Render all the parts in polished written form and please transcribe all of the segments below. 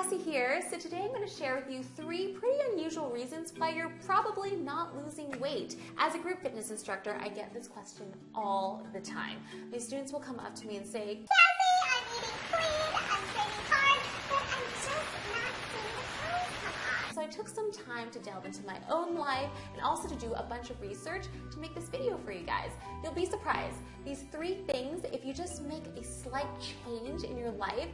Cassie here. So today I'm going to share with you 3 pretty unusual reasons why you're probably not losing weight. As a group fitness instructor, I get this question all the time. My students will come up to me and say, Cassie, I'm eating clean, I'm training hard, but I'm just not seeing the clothes come off. So I took some time to delve into my own life and also to do a bunch of research to make this video for you guys. You'll be surprised. These 3 things, if you just make a slight change in your life,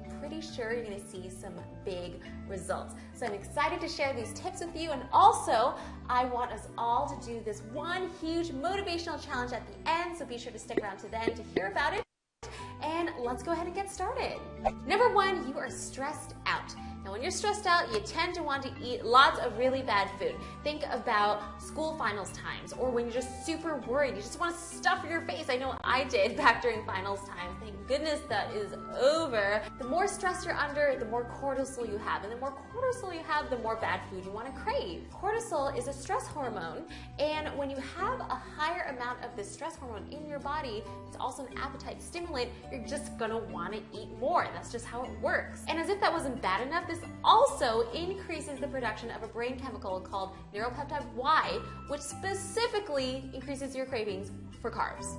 I'm pretty sure you're going to see some big results. So I'm excited to share these tips with you, and also I want us all to do this one huge motivational challenge at the end, so be sure to stick around to then to hear about it. And let's go ahead and get started. Number 1, you are stressed out. Now, when you're stressed out, you tend to want to eat lots of really bad food. Think about school finals times, or when you're just super worried, you just want to stuff your face. I know I did back during finals time. Thank goodness that is over. The more stress you're under, the more cortisol you have. And the more cortisol you have, the more bad food you want to crave. Cortisol is a stress hormone, and when you have a higher amount of this stress hormone in your body, it's also an appetite stimulant, you're just gonna want to eat more. That's just how it works. And as if that wasn't bad enough, this also increases the production of a brain chemical called neuropeptide Y, which specifically increases your cravings for carbs.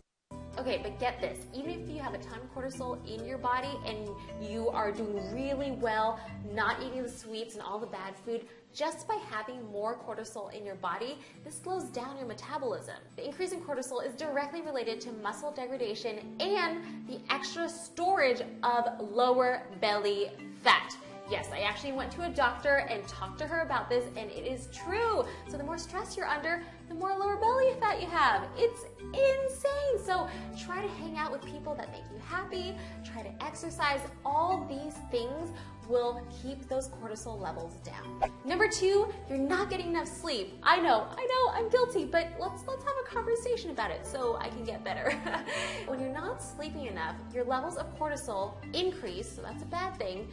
Okay, but get this, even if you have a ton of cortisol in your body and you are doing really well, not eating the sweets and all the bad food, just by having more cortisol in your body, this slows down your metabolism. The increase in cortisol is directly related to muscle degradation and the extra storage of lower belly fat. Yes, I actually went to a doctor and talked to her about this, and it is true. So the more stress you're under, the more lower belly fat you have. It's insane. So try to hang out with people that make you happy. Try to exercise. All these things will keep those cortisol levels down. Number 2, you're not getting enough sleep. I know, I'm guilty, but let's have a conversation about it so I can get better. When you're not sleeping enough, your levels of cortisol increase, so that's a bad thing,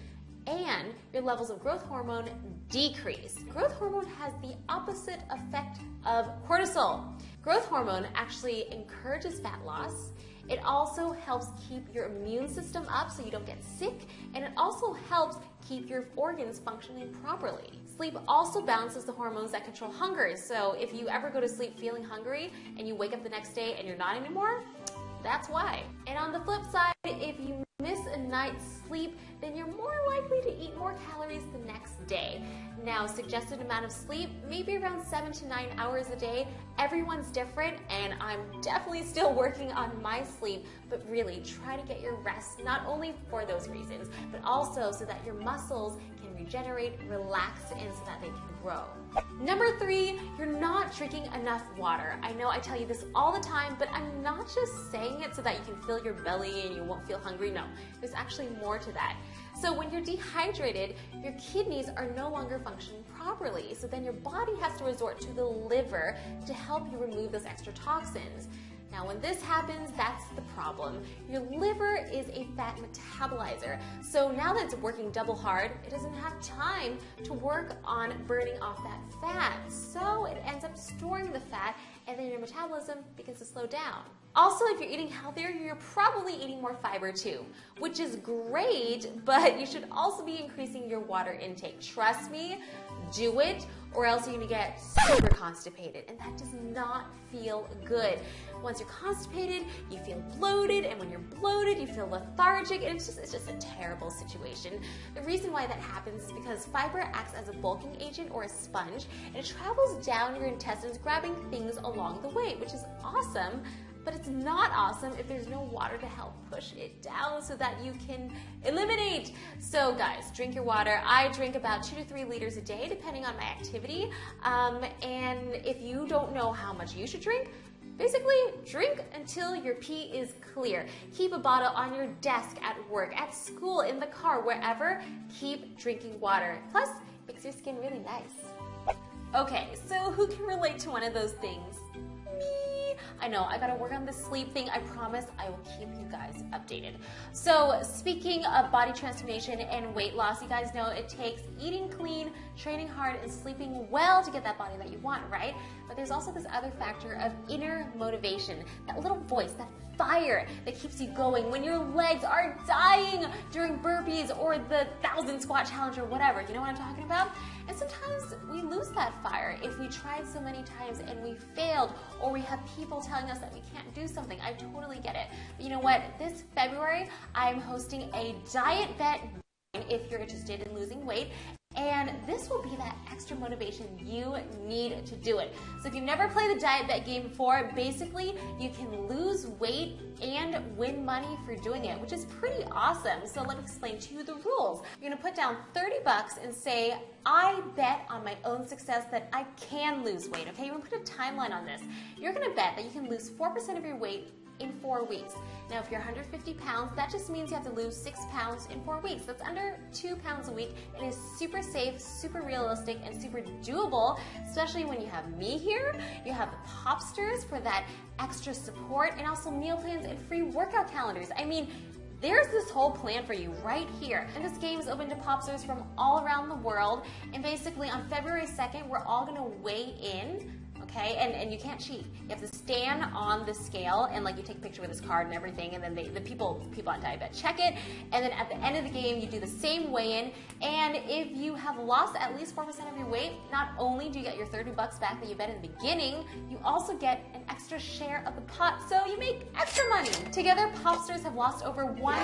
and your levels of growth hormone decrease. Growth hormone has the opposite effect of cortisol. Growth hormone actually encourages fat loss. It also helps keep your immune system up so you don't get sick, and it also helps keep your organs functioning properly. Sleep also balances the hormones that control hunger, so if you ever go to sleep feeling hungry and you wake up the next day and you're not anymore, that's why. And on the flip side, if you miss a night's sleep, then you're more likely to eat more calories the next day. Now, suggested amount of sleep, maybe around 7 to 9 hours a day. Everyone's different, and I'm definitely still working on my sleep, but really try to get your rest, not only for those reasons, but also so that your muscles can regenerate, relax, and so that they can grow. Number 3, you're not drinking enough water. I know I tell you this all the time, but I'm not just saying it so that you can fill your belly and you won't feel hungry. No, there's actually more to that. So when you're dehydrated, your kidneys are no longer functioning properly. So then your body has to resort to the liver to help you remove those extra toxins. Now, when this happens, that's the problem. Your liver is a fat metabolizer. So now that it's working double hard, it doesn't have time to work on burning off that fat. So it ends up storing the fat, and then your metabolism begins to slow down. Also, if you're eating healthier, you're probably eating more fiber too, which is great, but you should also be increasing your water intake. Trust me, do it, or else you're gonna get super constipated, and that does not feel good. Once you're constipated, you feel bloated, and when you're bloated, you feel lethargic, and it's just a terrible situation. The reason why that happens is because fiber acts as a bulking agent or a sponge, and it travels down your intestines, grabbing things along the way, which is awesome. But it's not awesome if there's no water to help push it down so that you can eliminate. So guys, drink your water. I drink about 2 to 3 liters a day depending on my activity. And if you don't know how much you should drink, basically drink until your pee is clear. Keep a bottle on your desk, at work, at school, in the car, wherever. Keep drinking water. Plus, it makes your skin really nice. Okay, so who can relate to one of those things? Me. I know, I gotta work on this sleep thing. I promise I will keep you guys updated. So speaking of body transformation and weight loss, you guys know it takes eating clean, training hard, and sleeping well to get that body that you want, right? But there's also this other factor of inner motivation, that little voice, that fire that keeps you going when your legs are dying during burpees or the 1,000 squat challenge or whatever. You know what I'm talking about? And sometimes we lose that fire if we tried so many times and we failed, or we have people telling us that we can't do something. I totally get it. But you know what? This February, I'm hosting a Diet Vet if you're interested in losing weight. And this will be that extra motivation you need to do it. So if you've never played the Diet Vet game before, basically you can lose weight and win money for doing it, which is pretty awesome. So let me explain to you the rules. You're gonna put down $30 and say, I bet on my own success that I can lose weight, okay? You're gonna put a timeline on this. You're gonna bet that you can lose 4% of your weight in 4 weeks. Now, if you're 150 pounds, that just means you have to lose 6 pounds in 4 weeks. That's under 2 pounds a week. It is super safe, super realistic, and super doable, especially when you have me here. You have the Popsters for that extra support, and also meal plans and free workout calendars. I mean, there's this whole plan for you right here. And this game is open to Popsters from all around the world. And basically on February 2nd, we're all gonna weigh in, okay? And you can't cheat. You have to stand on the scale and like you take a picture with this card and everything, and then the people on Diet Vet check it. And then at the end of the game, you do the same weigh-in. And if you have lost at least 4% of your weight, not only do you get your $30 back that you bet in the beginning, you also get an extra share of the pot, so you make extra money. Together, Popsters have lost over 100,000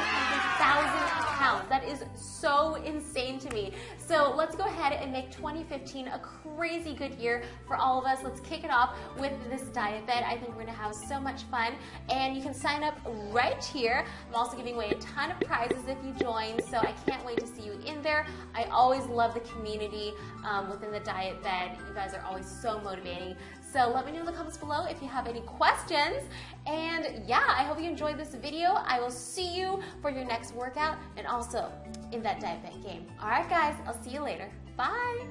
pounds. That is so insane to me. So let's go ahead and make 2015 a crazy good year for all of us. Let's kick it off with this Diet Vet. I think we're gonna have so much fun, and you can sign up right here. I'm also giving away a ton of prizes if you join, so I can't wait to see you in there. I always love the community within the Diet Vet. You guys are always so motivating. So let me know in the comments below if you have any questions. And yeah, I hope you enjoyed this video. I will see you for your next workout and also in that Diet Vet game. All right, guys, I'll see you later. Bye.